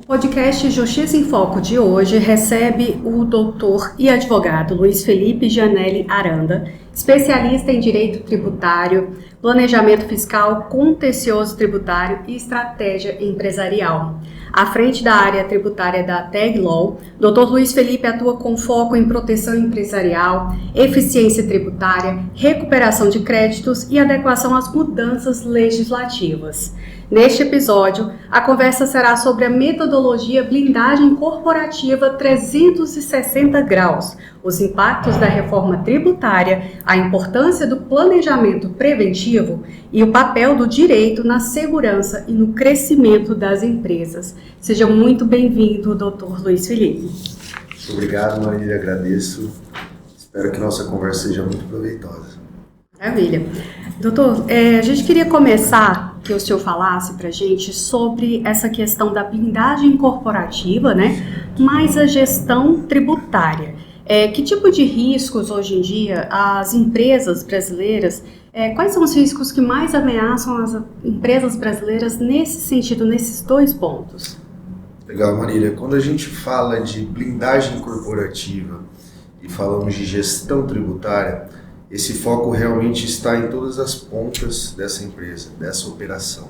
Podcast Justiça em Foco de hoje recebe o doutor e advogado Luiz Felipe Gianelli Aranda, especialista em direito tributário, planejamento fiscal, contencioso tributário e estratégia empresarial. À frente da área tributária da TAG Law, Dr. Luiz Felipe atua com foco em proteção empresarial, eficiência tributária, recuperação de créditos e adequação às mudanças legislativas. Neste episódio, a conversa será sobre a metodologia blindagem corporativa 360 graus, os impactos da reforma tributária, a importância do planejamento preventivo e o papel do direito na segurança e no crescimento das empresas. Seja muito bem-vindo, Dr. Luiz Felipe. Muito obrigado, Marília, agradeço. Espero que nossa conversa seja muito proveitosa. Maravilha. Doutor, a gente queria começar que o senhor falasse para a gente sobre essa questão da blindagem corporativa, né, mais a gestão tributária. Que tipo de riscos hoje em dia as empresas brasileiras, quais são os riscos que mais ameaçam as empresas brasileiras nesse sentido, nesses dois pontos? Legal, Marília. Quando a gente fala de blindagem corporativa e falamos de gestão tributária, esse foco realmente está em todas as pontas dessa empresa, dessa operação.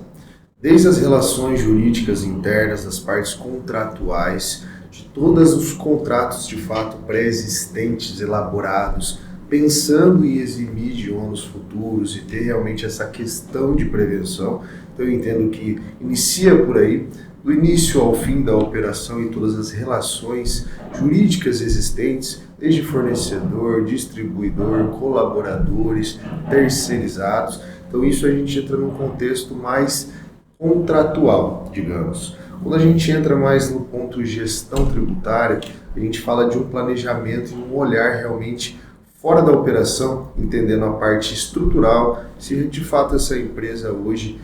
Desde as relações jurídicas internas, das partes contratuais, de todos os contratos de fato pré-existentes, elaborados, pensando em eximir de ônus futuros e ter realmente essa questão de prevenção. Então eu entendo que inicia por aí, do início ao fim da operação e todas as relações jurídicas existentes, desde fornecedor, distribuidor, colaboradores, terceirizados. Então isso a gente entra num contexto mais contratual, digamos. Quando a gente entra mais no ponto gestão tributária, a gente fala de um planejamento e um olhar realmente fora da operação, entendendo a parte estrutural, se de fato essa empresa hoje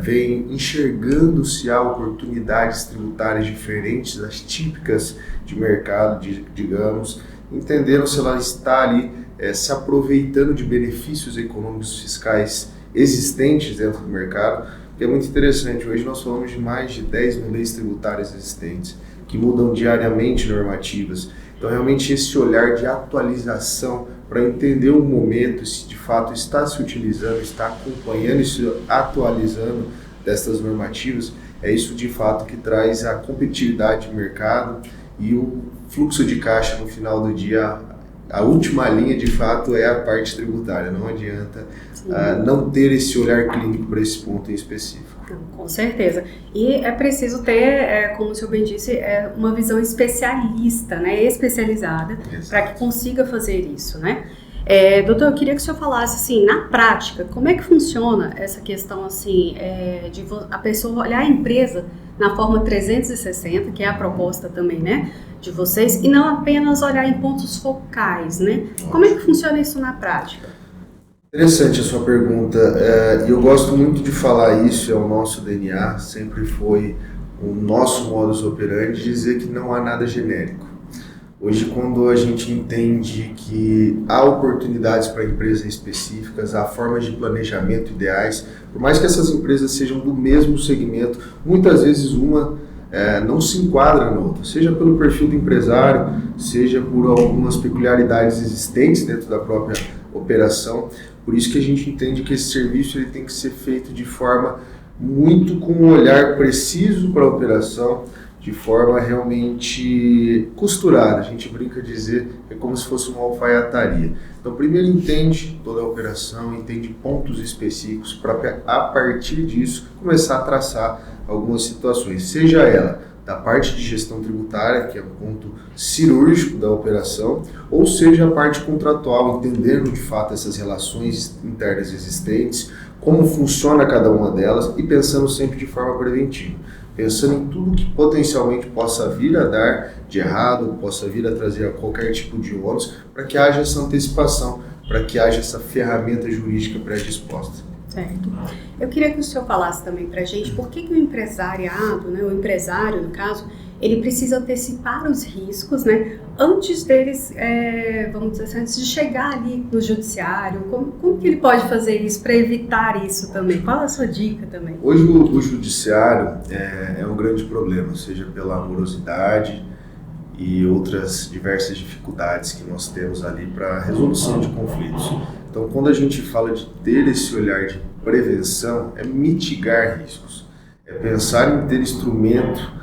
vem enxergando se há oportunidades tributárias diferentes das típicas de mercado, digamos, entendendo se ela está ali se aproveitando de benefícios econômicos fiscais existentes dentro do mercado, que é muito interessante. Hoje nós falamos de mais de 10 mil leis tributárias existentes, que mudam diariamente normativas. Então realmente esse olhar de atualização para entender o momento, se de fato está se utilizando, está acompanhando e se atualizando dessas normativas, é isso de fato que traz a competitividade de mercado e o fluxo de caixa no final do dia. A última linha de fato é a parte tributária, não adianta não ter esse olhar clínico para esse ponto em específico. Com certeza. E é preciso ter, como o senhor bem disse, uma visão especialista, né, especializada, para que consiga fazer isso, né? Doutor, eu queria que o senhor falasse, assim, na prática, como é que funciona essa questão, assim, de a pessoa olhar a empresa na forma 360, que é a proposta também, né, de vocês, e não apenas olhar em pontos focais, né? Como é que funciona isso na prática? Interessante a sua pergunta, e eu gosto muito de falar isso, é o nosso DNA, sempre foi o nosso modus operandi, dizer que não há nada genérico. Hoje, quando a gente entende que há oportunidades para empresas específicas, há formas de planejamento ideais, por mais que essas empresas sejam do mesmo segmento, muitas vezes uma não se enquadra na outra, seja pelo perfil do empresário, seja por algumas peculiaridades existentes dentro da própria operação. Por isso que a gente entende que esse serviço ele tem que ser feito de forma muito com um olhar preciso para a operação, de forma realmente costurada. A gente brinca dizer que é como se fosse uma alfaiataria. Então, primeiro entende toda a operação, entende pontos específicos para, a partir disso, começar a traçar algumas situações, seja ela da parte de gestão tributária, que é um ponto cirúrgico da operação, ou seja a parte contratual, entendendo de fato essas relações internas existentes, como funciona cada uma delas e pensando sempre de forma preventiva. Pensando em tudo que potencialmente possa vir a dar de errado, possa vir a trazer qualquer tipo de ônus, para que haja essa antecipação, para que haja essa ferramenta jurídica predisposta. Certo. Eu queria que o senhor falasse também para a gente por que o empresariado, né, o empresário no caso, ele precisa antecipar os riscos, né, antes deles, vamos dizer assim, antes de chegar ali no judiciário. Como que ele pode fazer isso para evitar isso também? Qual é a sua dica também? Hoje o judiciário é um grande problema, seja pela morosidade e outras diversas dificuldades que nós temos ali para a resolução de conflitos. Então, quando a gente fala de ter esse olhar de prevenção, é mitigar riscos, é pensar em ter instrumento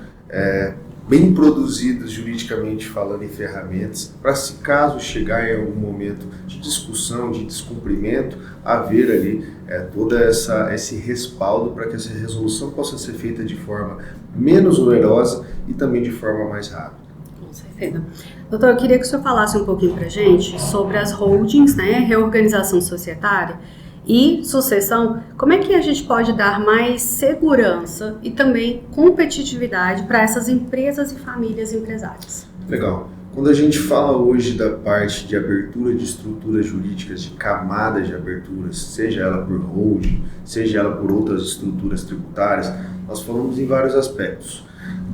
bem produzidos juridicamente falando, em ferramentas, para se caso chegar em algum momento de discussão, de descumprimento, haver ali todo esse respaldo para que essa resolução possa ser feita de forma menos onerosa e também de forma mais rápida. Com certeza. Doutor, eu queria que o senhor falasse um pouquinho para a gente sobre as holdings, né, reorganização societária e sucessão. Como é que a gente pode dar mais segurança e também competitividade para essas empresas e famílias empresárias? Legal. Quando a gente fala hoje da parte de abertura de estruturas jurídicas, de camadas de aberturas, seja ela por holding, seja ela por outras estruturas tributárias, nós falamos em vários aspectos.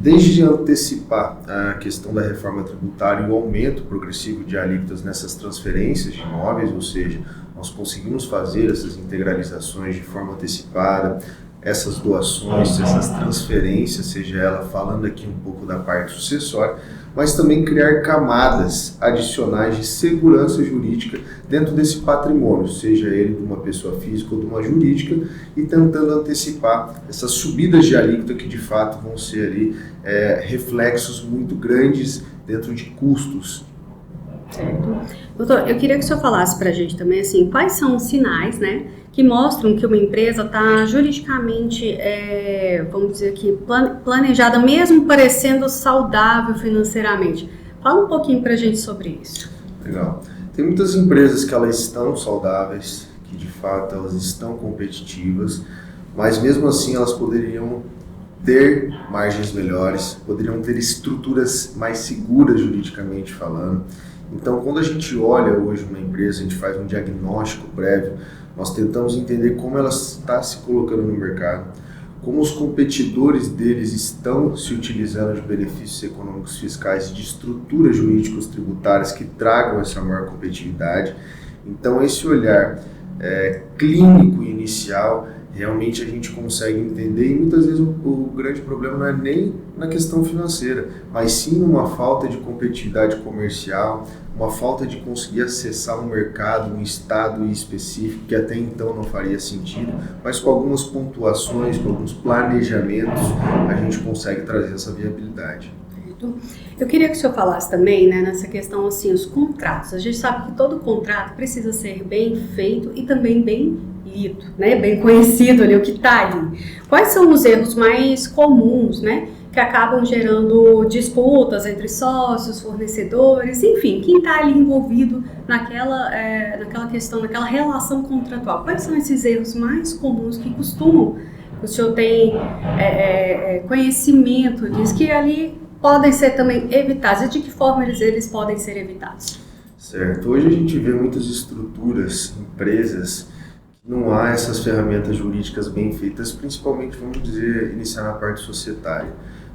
Desde antecipar a questão da reforma tributária e o aumento progressivo de alíquotas nessas transferências de imóveis, ou seja, nós conseguimos fazer essas integralizações de forma antecipada, essas doações, essas transferências, seja ela falando aqui um pouco da parte sucessória, mas também criar camadas adicionais de segurança jurídica dentro desse patrimônio, seja ele de uma pessoa física ou de uma jurídica, e tentando antecipar essas subidas de alíquota que de fato vão ser ali reflexos muito grandes dentro de custos. Certo. Doutor, eu queria que o senhor falasse para a gente também, assim, quais são os sinais, né, que mostram que uma empresa está juridicamente, vamos dizer aqui, planejada, mesmo parecendo saudável financeiramente. Fala um pouquinho para a gente sobre isso. Legal. Tem muitas empresas que elas estão saudáveis, que de fato elas estão competitivas, mas mesmo assim elas poderiam ter margens melhores, poderiam ter estruturas mais seguras juridicamente falando. Então, quando a gente olha hoje uma empresa, a gente faz um diagnóstico prévio, nós tentamos entender como ela está se colocando no mercado, como os competidores deles estão se utilizando de benefícios econômicos fiscais e de estruturas jurídicos tributárias que tragam essa maior competitividade. Então, esse olhar clínico inicial, realmente a gente consegue entender, e muitas vezes o grande problema não é nem na questão financeira, mas sim numa falta de competitividade comercial, uma falta de conseguir acessar um mercado, um estado específico que até então não faria sentido, mas com algumas pontuações, com alguns planejamentos, a gente consegue trazer essa viabilidade. Eu queria que o senhor falasse também, né, nessa questão, assim, os contratos. A gente sabe que todo contrato precisa ser bem feito e também bem lido, né, bem conhecido ali, o que está ali. Quais são os erros mais comuns, né, que acabam gerando disputas entre sócios, fornecedores, enfim, quem está ali envolvido naquela questão, naquela relação contratual? Quais são esses erros mais comuns que costumam, o senhor tem conhecimento disso, que ali podem ser também evitados, e de que forma eles podem ser evitados? Certo. Hoje a gente vê muitas estruturas, empresas, que não há essas ferramentas jurídicas bem feitas, principalmente, vamos dizer, iniciar na parte societária.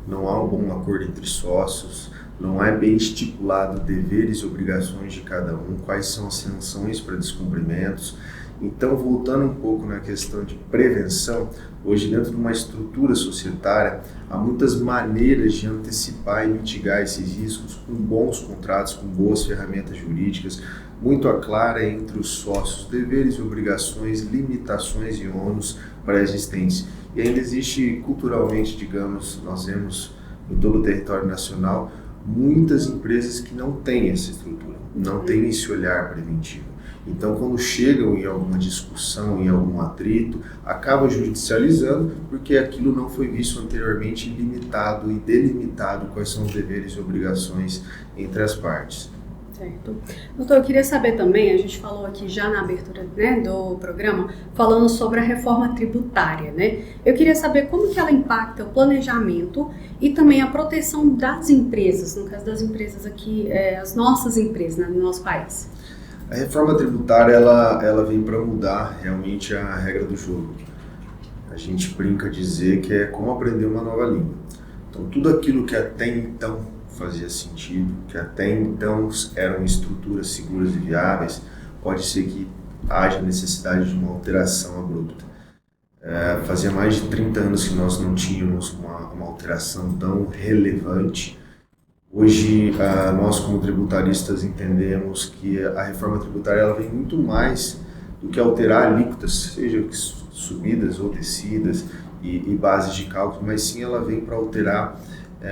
Não há um bom acordo entre sócios, não é bem estipulado deveres e obrigações de cada um, quais são as sanções para descumprimentos. Então, voltando um pouco na questão de prevenção, hoje dentro de uma estrutura societária, há muitas maneiras de antecipar e mitigar esses riscos com bons contratos, com boas ferramentas jurídicas, muito clara entre os sócios, deveres e obrigações, limitações e ônus pré-existentes. E ainda existe culturalmente, digamos, nós vemos em todo o território nacional, muitas empresas que não têm essa estrutura, não têm esse olhar preventivo. Então, quando chegam em alguma discussão, em algum atrito, acaba judicializando porque aquilo não foi visto anteriormente, limitado e delimitado quais são os deveres e obrigações entre as partes. Certo. Doutor, eu queria saber também, a gente falou aqui já na abertura, né, do programa, falando sobre a reforma tributária, né? Eu queria saber como que ela impacta o planejamento e também a proteção das empresas, no caso das empresas aqui, as nossas empresas, né, no nosso país. A reforma tributária, ela vem para mudar realmente a regra do jogo. A gente brinca dizer que é como aprender uma nova língua. Então, tudo aquilo que até então fazia sentido, que até então eram estruturas seguras e viáveis, pode ser que haja necessidade de uma alteração abrupta. Fazia mais de 30 anos que nós não tínhamos uma alteração tão relevante. Hoje, nós como tributaristas entendemos que a reforma tributária ela vem muito mais do que alterar alíquotas, seja subidas ou descidas e bases de cálculo, mas sim ela vem para alterar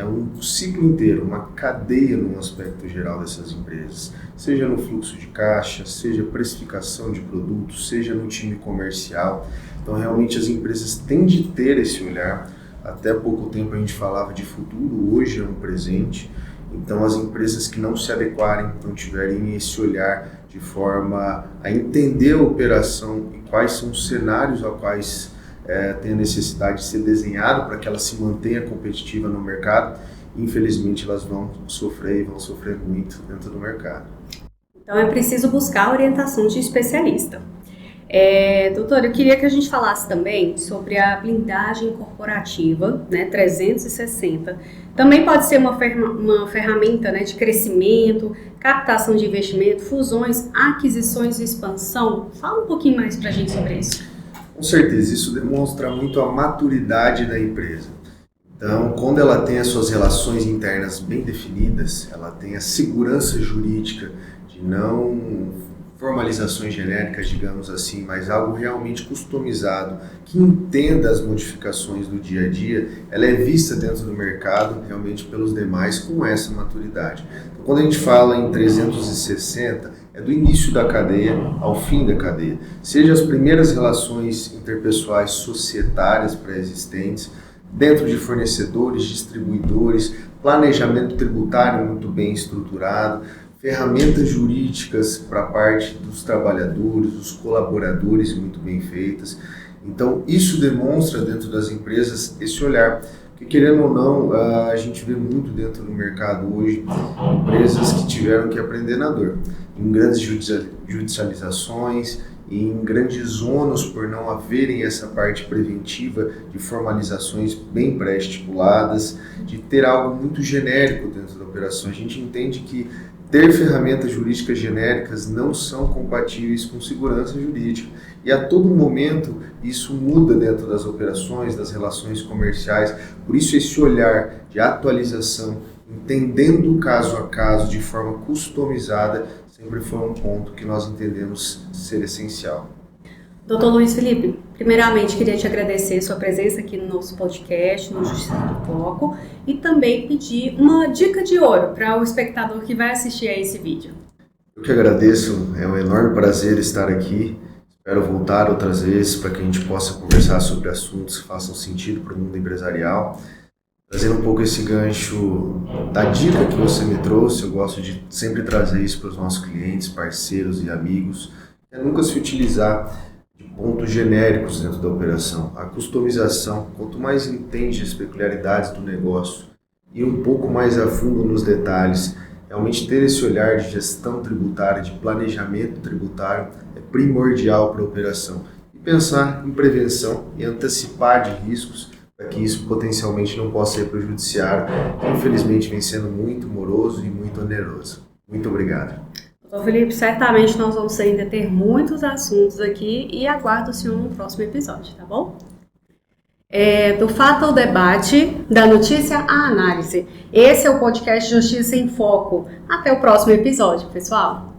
um ciclo inteiro, uma cadeia no aspecto geral dessas empresas, seja no fluxo de caixa, seja precificação de produtos, seja no time comercial. Então, realmente, as empresas têm de ter esse olhar. Até pouco tempo a gente falava de futuro, hoje é um presente. Então, as empresas que não se adequarem, não tiverem esse olhar de forma a entender a operação e quais são os cenários aos quais tem a necessidade de ser desenhado para que ela se mantenha competitiva no mercado, infelizmente elas vão sofrer muito dentro do mercado. Então é preciso buscar a orientação de especialista. Doutor, eu queria que a gente falasse também sobre a blindagem corporativa, né, 360. Também pode ser uma ferramenta, né, de crescimento, captação de investimento, fusões, aquisições e expansão. Fala um pouquinho mais para a gente sobre isso. Com certeza, isso demonstra muito a maturidade da empresa. Então, quando ela tem as suas relações internas bem definidas, ela tem a segurança jurídica de não formalizações genéricas, digamos assim, mas algo realmente customizado, que entenda as modificações do dia a dia, ela é vista dentro do mercado realmente pelos demais com essa maturidade. Então, quando a gente fala em 360, é do início da cadeia ao fim da cadeia. Seja as primeiras relações interpessoais societárias pré-existentes, dentro de fornecedores, distribuidores, planejamento tributário muito bem estruturado, ferramentas jurídicas para a parte dos trabalhadores, dos colaboradores muito bem feitas. Então, isso demonstra dentro das empresas esse olhar. Porque, querendo ou não, a gente vê muito dentro do mercado hoje empresas que tiveram que aprender na dor, em grandes judicializações, em grandes ônus por não haverem essa parte preventiva de formalizações bem pré-estipuladas, de ter algo muito genérico dentro da operação. A gente entende que ter ferramentas jurídicas genéricas não são compatíveis com segurança jurídica. E a todo momento isso muda dentro das operações, das relações comerciais. Por isso esse olhar de atualização, entendendo caso a caso, de forma customizada, sempre foi um ponto que nós entendemos ser essencial. Doutor Luiz Felipe, primeiramente queria te agradecer sua presença aqui no nosso podcast, no Justiça do Foco, e também pedir uma dica de ouro para o espectador que vai assistir a esse vídeo. Eu que agradeço, é um enorme prazer estar aqui. Espero voltar outras vezes para que a gente possa conversar sobre assuntos que façam sentido para o mundo empresarial. Trazendo um pouco esse gancho da dica que você me trouxe, eu gosto de sempre trazer isso para os nossos clientes, parceiros e amigos, é nunca se utilizar de pontos genéricos dentro da operação. A customização, quanto mais entende as peculiaridades do negócio e um pouco mais a fundo nos detalhes, realmente ter esse olhar de gestão tributária, de planejamento tributário, é primordial para a operação. E pensar em prevenção e antecipar de riscos, para que isso potencialmente não possa ir para o judiciário, que infelizmente vem sendo muito moroso e muito oneroso. Muito obrigado. Doutor Felipe, certamente nós vamos ainda ter muitos assuntos aqui e aguardo o senhor no próximo episódio, tá bom? Do fato ao debate, da notícia à análise. Esse é o podcast Justiça em Foco. Até o próximo episódio, pessoal!